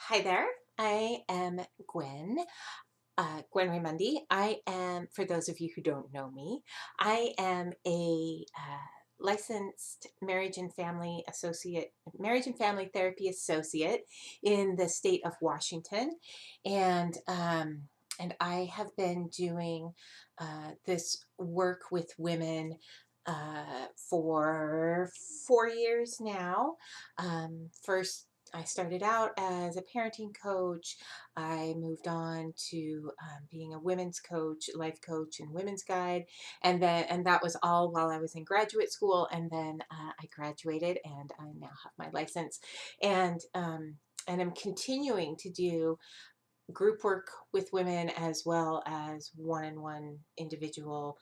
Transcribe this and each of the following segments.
Hi there. I am Gwen Raimundi. I am, for those of you who don't know me, I am a licensed marriage and family therapy associate in the state of Washington, and I have been doing this work with women for 4 years now. First, I started out as a parenting coach. I moved on to being a women's coach, life coach, and women's guide, and that was all while I was in graduate school. And then I graduated, and I now have my license, and I'm continuing to do group work with women as well as one-on-one individual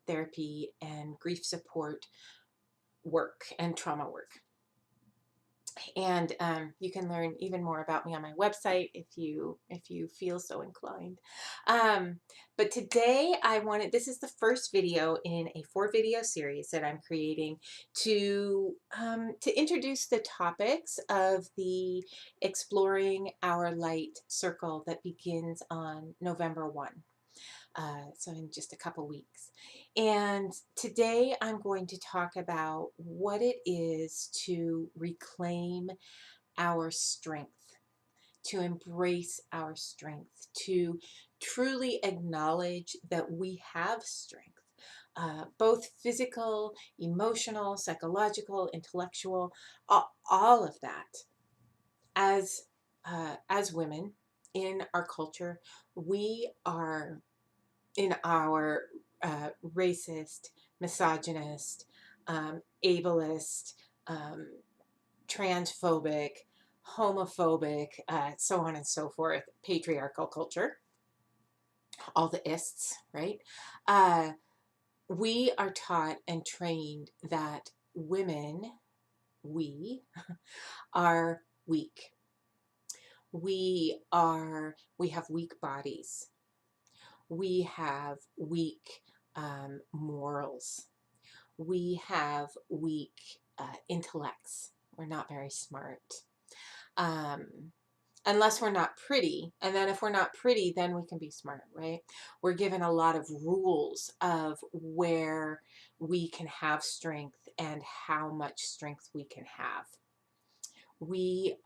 therapy and grief support work and trauma work. And you can learn even more about me on my website if you feel so inclined. But today this is the first video in a 4-video series that I'm creating to introduce the topics of the Exploring Our Light Circle that begins on November 1. So in just a couple weeks. And today I'm going to talk about what it is to reclaim our strength, to embrace our strength, to truly acknowledge that we have strength, both physical, emotional, psychological, intellectual, all of that. As women in our culture, we are in our racist, misogynist, ableist, um, transphobic, homophobic, so on and so forth, patriarchal culture, all the ists, right? Uh, we are taught and trained that we are weak. We have weak bodies. We have weak morals. We have weak intellects. We're not very smart. Um, unless we're not pretty. And then if we're not pretty, then we can be smart, right? We're given a lot of rules of where we can have strength and how much strength we can have. We're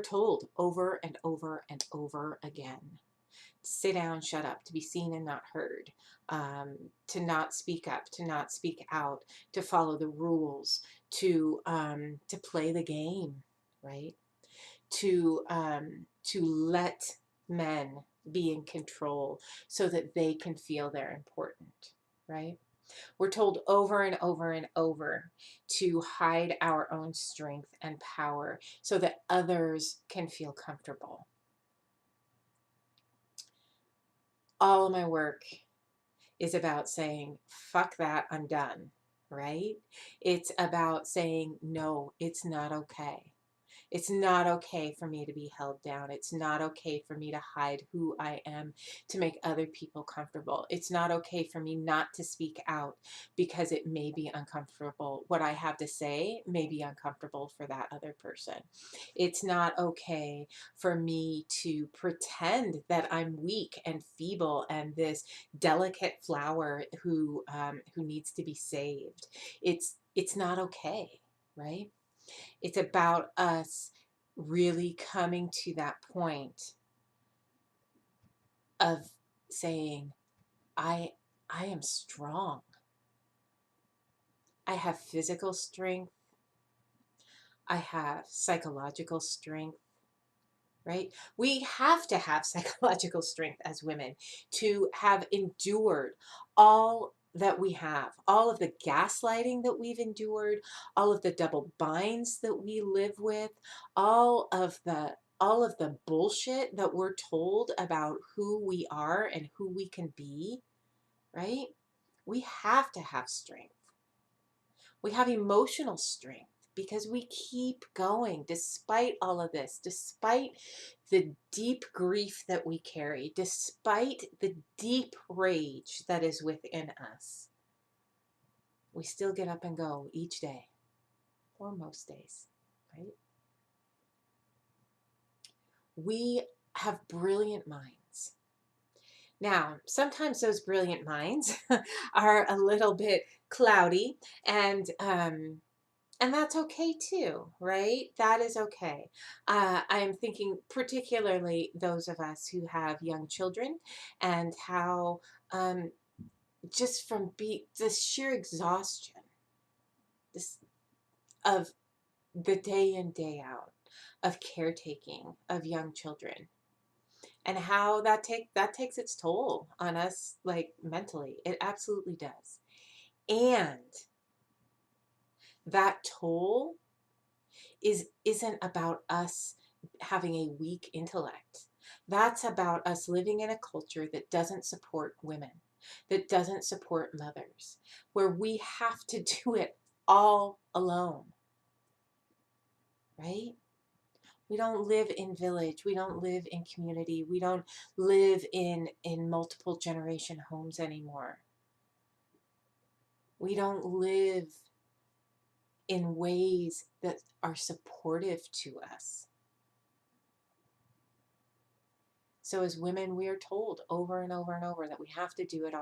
told over and over and over again, sit down, shut up, to be seen and not heard, to not speak up, to not speak out, to follow the rules, to play the game, right? To let men be in control so that they can feel they're important, right? We're told over and over and over to hide our own strength and power so that others can feel comfortable. All of my work is about saying, fuck that, I'm done, right? It's about saying, no, it's not okay. It's not okay for me to be held down. It's not okay for me to hide who I am to make other people comfortable. It's not okay for me not to speak out because it may be uncomfortable. What I have to say may be uncomfortable for that other person. It's not okay for me to pretend that I'm weak and feeble and this delicate flower who needs to be saved. It's not okay, right? It's about us really coming to that point of saying, I am strong. I have physical strength. I have psychological strength, right? We have to have psychological strength as women to have endured all that we have, all of the gaslighting that we've endured, all of the double binds that we live with, all of the bullshit that we're told about who we are and who we can be, right? We have to have strength. We have emotional strength because we keep going despite all of this, despite the deep grief that we carry, despite the deep rage that is within us. We still get up and go each day, or most days, right? We have brilliant minds. Now, sometimes those brilliant minds are a little bit cloudy, and that's okay too, right? That is okay. I'm thinking particularly those of us who have young children, and how um, just from this sheer exhaustion, this of the day in, day out of caretaking of young children, and how that takes its toll on us, like mentally. It absolutely does. And that toll isn't about us having a weak intellect. That's about us living in a culture that doesn't support women, that doesn't support mothers, where we have to do it all alone, right? We don't live in village. We don't live in community. We don't live in multiple generation homes anymore. We don't live in ways that are supportive to us. So as women, we are told over and over and over that we have to do it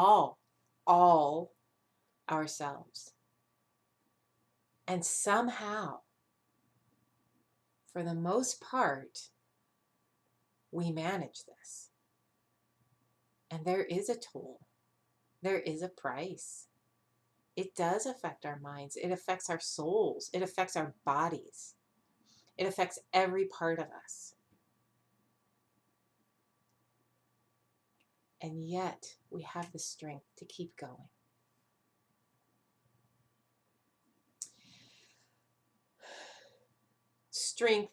all ourselves. And somehow, for the most part, we manage this. And there is a toll. There is a price. It does affect our minds. It affects our souls. It affects our bodies. It affects every part of us. And yet, we have the strength to keep going. Strength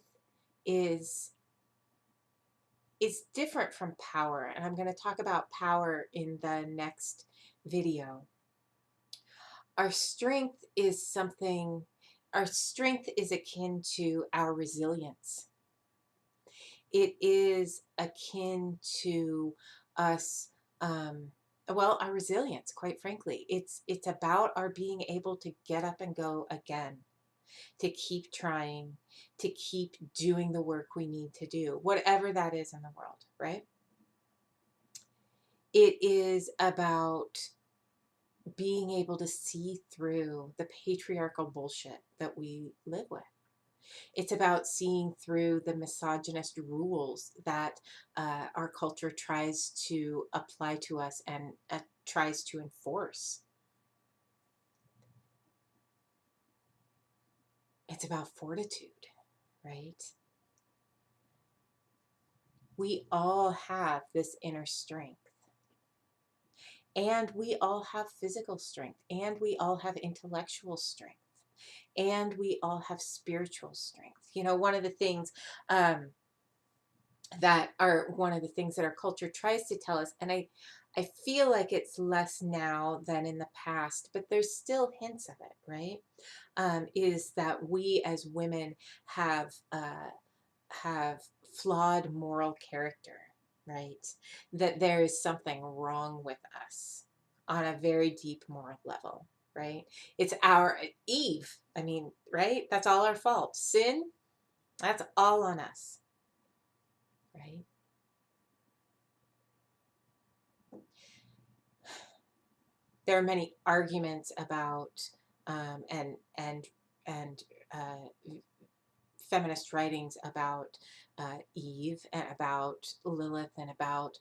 is different from power, and I'm going to talk about power in the next video. Our strength is akin to our resilience. It is akin to us, our resilience, quite frankly. It's about our being able to get up and go again, to keep trying, to keep doing the work we need to do, whatever that is in the world, right? It is about being able to see through the patriarchal bullshit that we live with. It's about seeing through the misogynist rules that our culture tries to apply to us and tries to enforce. It's about fortitude, right? We all have this inner strength. And we all have physical strength. And we all have intellectual strength. And we all have spiritual strength. You know, one of the things that our culture tries to tell us, and I feel like it's less now than in the past, but there's still hints of it, right? Is that we as women have flawed moral character, right? That there is something wrong with us on a very deep moral level, right? It's our Eve. I mean, right? That's all our fault. Sin, that's all on us, right? There are many arguments about and feminist writings about Eve and about Lilith and about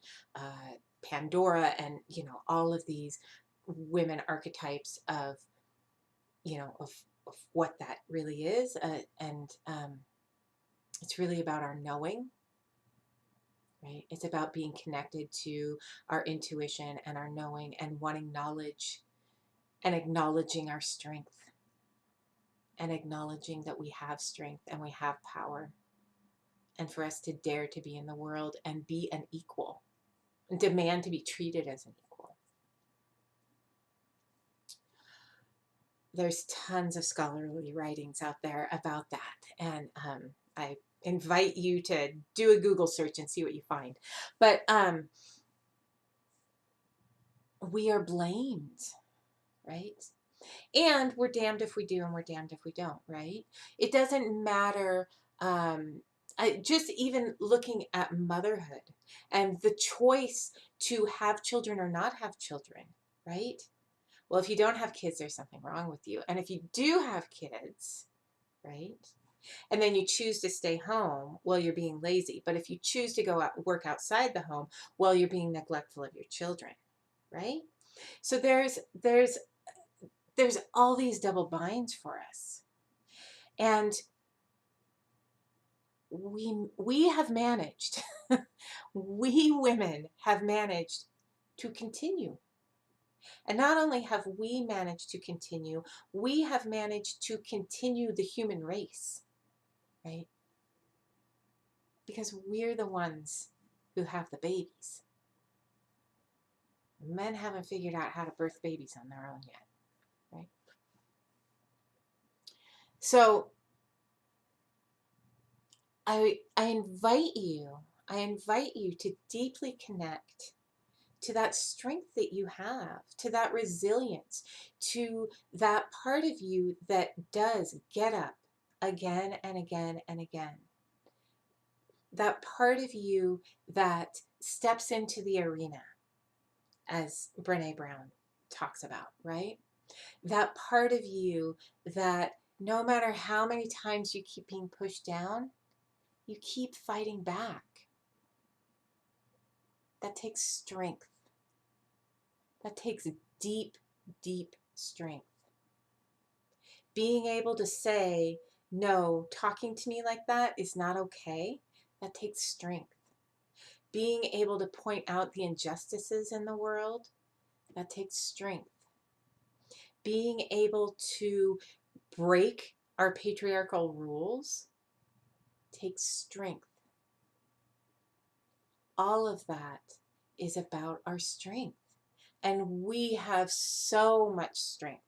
Pandora, and all of these women archetypes of of what that really is, and it's really about our knowing, right? It's about being connected to our intuition and our knowing and wanting knowledge and acknowledging our strength and acknowledging that we have strength and we have power, and for us to dare to be in the world and be an equal and demand to be treated as an equal. There's tons of scholarly writings out there about that, and I invite you to do a Google search and see what you find. But we are blamed, right? And we're damned if we do and we're damned if we don't, right? It doesn't matter just even looking at motherhood and the choice to have children or not have children, right? Well, if you don't have kids, there's something wrong with you. And if you do have kids, right? And then you choose to stay home, well, you're being lazy. But if you choose to go out, work outside the home, well, you're being neglectful of your children, right? So there's all these double binds for us. And we have managed, we women have managed to continue. And not only have we managed to continue, we have managed to continue the human race, right? Because we're the ones who have the babies. Men haven't figured out how to birth babies on their own yet, right? So I invite you to deeply connect to that strength that you have, to that resilience, to that part of you that does get up again and again and again. That part of you that steps into the arena, as Brene Brown talks about, right? That part of you that no matter how many times you keep being pushed down, you keep fighting back. That takes strength. That takes deep, deep strength. Being able to say, no, talking to me like that is not okay, that takes strength. Being able to point out the injustices in the world, that takes strength. Being able to break our patriarchal rules takes strength. All of that is about our strength. And we have so much strength.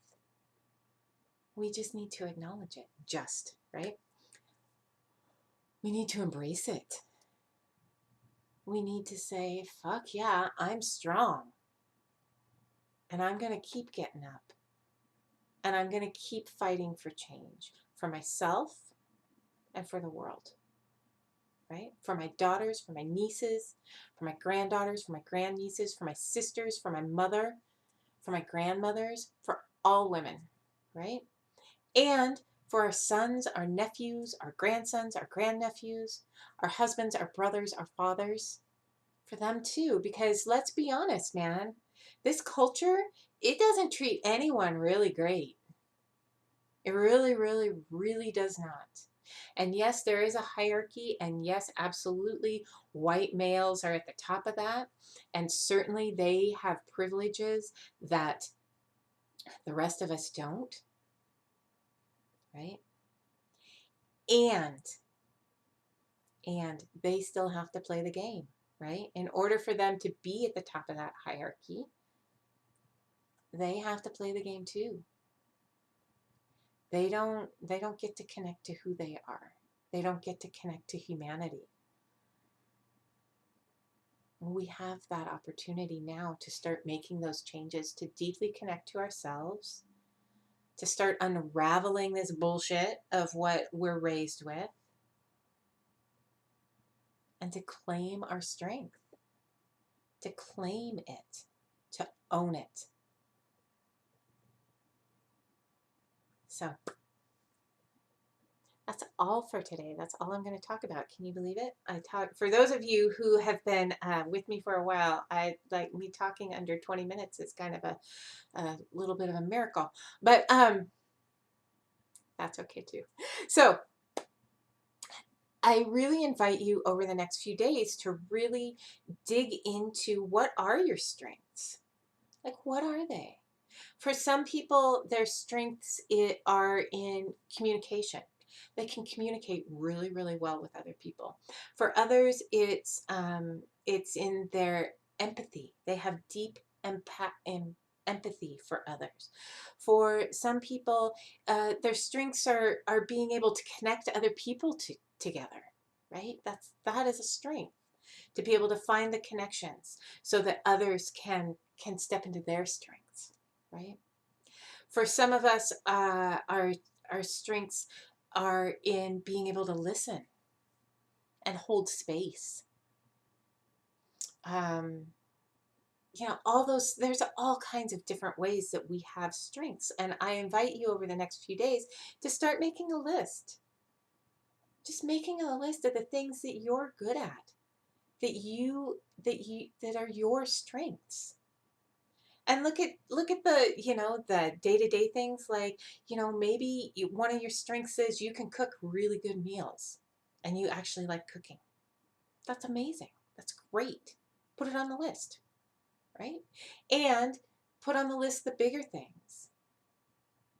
We just need to acknowledge it, right? We need to embrace it. We need to say, fuck yeah, I'm strong. And I'm going to keep getting up. And I'm going to keep fighting for change for myself and for the world, right? For my daughters, for my nieces, for my granddaughters, for my grandnieces, for my sisters, for my mother, for my grandmothers, for all women, right? And for our sons, our nephews, our grandsons, our grandnephews, our husbands, our brothers, our fathers, for them too. Because let's be honest, man, this culture, it doesn't treat anyone really great. It really, really, really does not. And yes, there is a hierarchy, and yes, absolutely, white males are at the top of that. And certainly they have privileges that the rest of us don't, right? And they still have to play the game, right? In order for them to be at the top of that hierarchy, they have to play the game too. They don't get to connect to who they are. They don't get to connect to humanity. We have that opportunity now to start making those changes, to deeply connect to ourselves, to start unraveling this bullshit of what we're raised with, and to claim our strength, to claim it, to own it. So that's all for today. That's all I'm going to talk about. Can you believe it? For those of you who have been with me for a while, like me talking under 20 minutes is kind of a little bit of a miracle, but that's okay too. So I really invite you over the next few days to really dig into what are your strengths? Like, what are they? For some people, their strengths are in communication. They can communicate really, really well with other people. For others, it's in their empathy. They have deep empathy for others. For some people, their strengths are being able to connect other people together. Right? That is a strength, to be able to find the connections so that others can step into their strengths. Right? For some of us, our strengths are in being able to listen, and hold space. All those, there's all kinds of different ways that we have strengths. And I invite you over the next few days to start making a list. Just making a list of the things that you're good at, that are your strengths. And look at the, the day-to-day things, like, maybe one of your strengths is you can cook really good meals and you actually like cooking. That's amazing. That's great. Put it on the list, right? And put on the list the bigger things,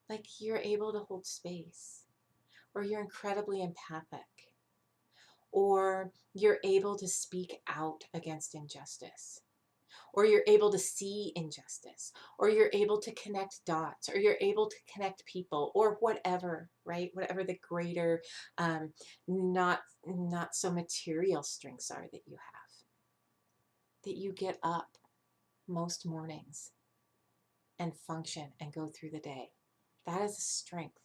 like you're able to hold space, or you're incredibly empathic, or you're able to speak out against injustice, or you're able to see injustice, or you're able to connect dots, or you're able to connect people, or whatever, right? Whatever the greater, not so material strengths are that you have, that you get up most mornings and function and go through the day. That is a strength.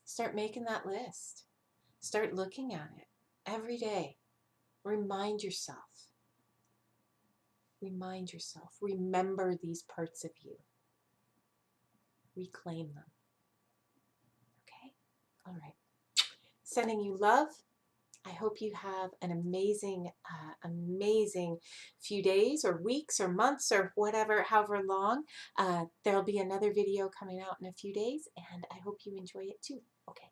Start making that list. Start looking at it every day. Remind yourself. Remind yourself. Remember these parts of you. Reclaim them. Okay? All right. Sending you love. I hope you have an amazing, amazing few days or weeks or months or whatever, however long. There'll be another video coming out in a few days, and I hope you enjoy it too. Okay.